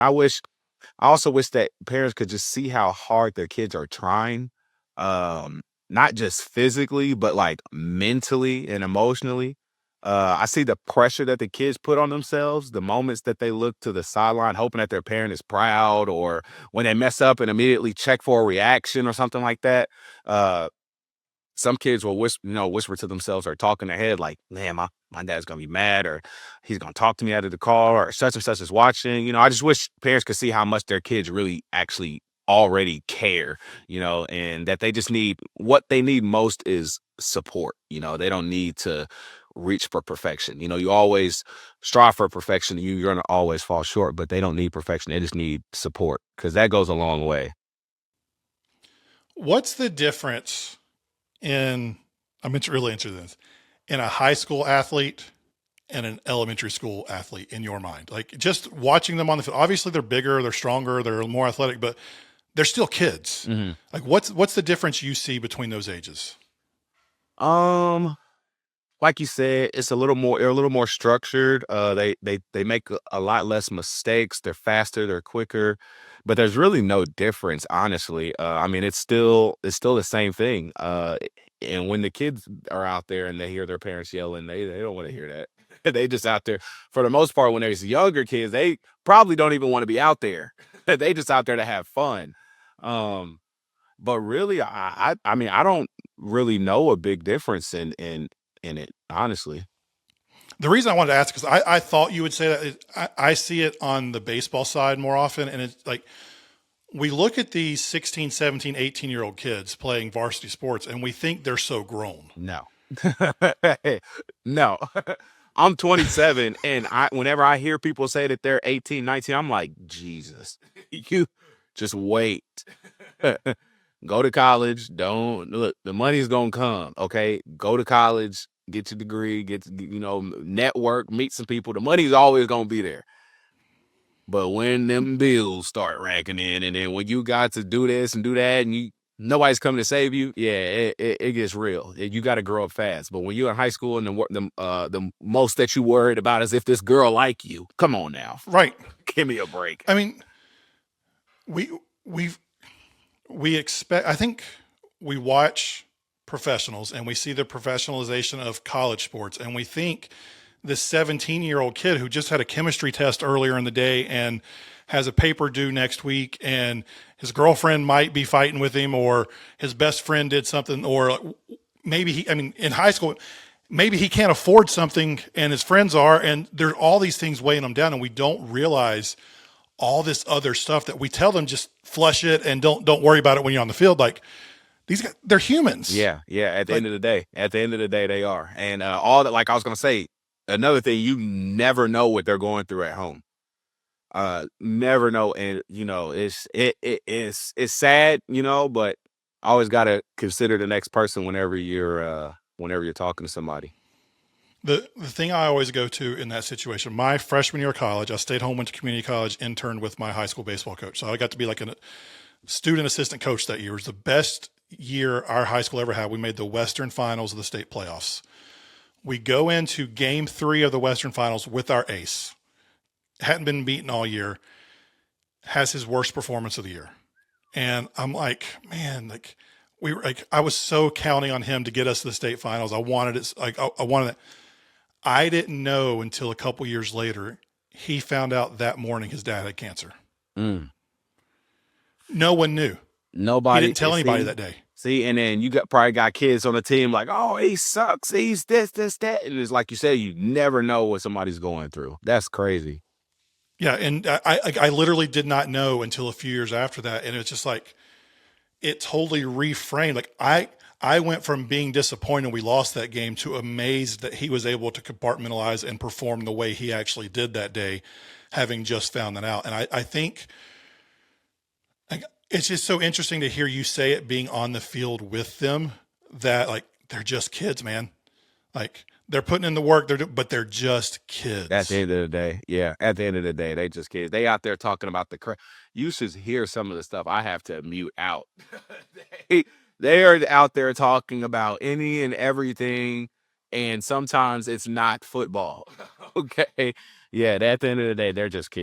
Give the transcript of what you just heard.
I wish I also wish that parents could just see how hard their kids are trying, not just physically, but like mentally and emotionally. I see the pressure that the kids put on themselves, the moments that they look to the sideline hoping that their parent is proud, or when they mess up and immediately check for a reaction or something like that. Uh, some kids will whisper to themselves or talk in their head like, "Man, my dad's gonna be mad, or he's gonna talk to me out of the car, or such and such is watching." I just wish parents could see how much their kids really actually already care, and that they just need what they need most is support. They don't need to reach for perfection. You always strive for perfection, and you're gonna always fall short, but they don't need perfection. They just need support because that goes a long way. What's the difference in, really interested in this, in a high school athlete and an elementary school athlete in your mind? Like just watching them on the field, obviously they're bigger, they're stronger, they're more athletic, but they're still kids. Mhm. Like what's the difference you see between those ages? Um, like you said, they're a little more structured. They make a lot less mistakes. They're faster, they're quicker, but there's really no difference, honestly. I mean, it's still the same thing. And when the kids are out there and they hear their parents yelling, they don't want to hear that. They just out there for the most part. When there's younger kids, they probably don't even want to be out there. They just out there to have fun. Um, but really, I mean, I don't really know a big difference in it, honestly. The reason I wanted to ask is I thought you would say that I see it on the baseball side more often. And it's like, we look at these 16, 17, 18-year-old kids playing varsity sports and we think they're so grown. No. No. I'm 27, and whenever I hear people say that they're 18, 19, I'm like, Jesus, you just wait. Go to college. Don't look, the money's gonna come. Okay. Go to college, get your degree, network, meet some people. The money's always gonna be there. But when them bills start racking in, and then when you got to do this and do that, and nobody's coming to save you, yeah, it gets real. You got to grow up fast. But when you're in high school and the most that you worried about is if this girl like you, come on now, Right. give me a break. I mean, we we we expect, I think we watch professionals and we see the professionalization of college sports and we think this 17-year-old kid who just had a chemistry test earlier in the day and has a paper due next week and his girlfriend might be fighting with him or his best friend did something, or maybe in high school, maybe he can't afford something and his friends are, and there's all these things weighing them down and we don't realize all this other stuff that we tell them, just flush it and don't worry about it when you're on the field. Like these guys, they're humans. Yeah, yeah. At the end of the day, they are, and all that. Like I was gonna say, another thing, you never know what they're going through at home. Never know, and it's sad, but always gotta consider the next person whenever you're talking to somebody. The thing I always go to in that situation, my freshman year of college, I stayed home, went to community college, interned with my high school baseball coach. So I got to be like a student assistant coach that year. It was the best year our high school ever had. We made the Western Finals of the state playoffs. We go into game 3 of the Western Finals with our ace. Hadn't been beaten all year. Has his worst performance of the year. And I'm like, man, like I was so counting on him to get us to the state finals. I wanted it. Like I wanted it. I didn't know until a couple years later, he found out that morning his dad had cancer. Mm. No one knew. Nobody. He didn't tell anybody that day. See, and then you probably got kids on the team like, oh, he sucks. He's this, that. And it's like you said, you never know what somebody's going through. That's crazy. Yeah. And I literally did not know until a few years after that. And it's just like, it totally reframed. Like I went from being disappointed we lost that game to amazed that he was able to compartmentalize and perform the way he actually did that day, having just found that out. And I think like, it's just so interesting to hear you say it being on the field with them, that like, they're just kids, man. Like they're putting in the work, but they're just kids. At the end of the day, yeah. At the end of the day, they just kids. They out there talking about you should hear some of the stuff I have to mute out. they, they are out there talking about any and everything, and sometimes it's not football. Okay, yeah. At the end of the day, they're just kids.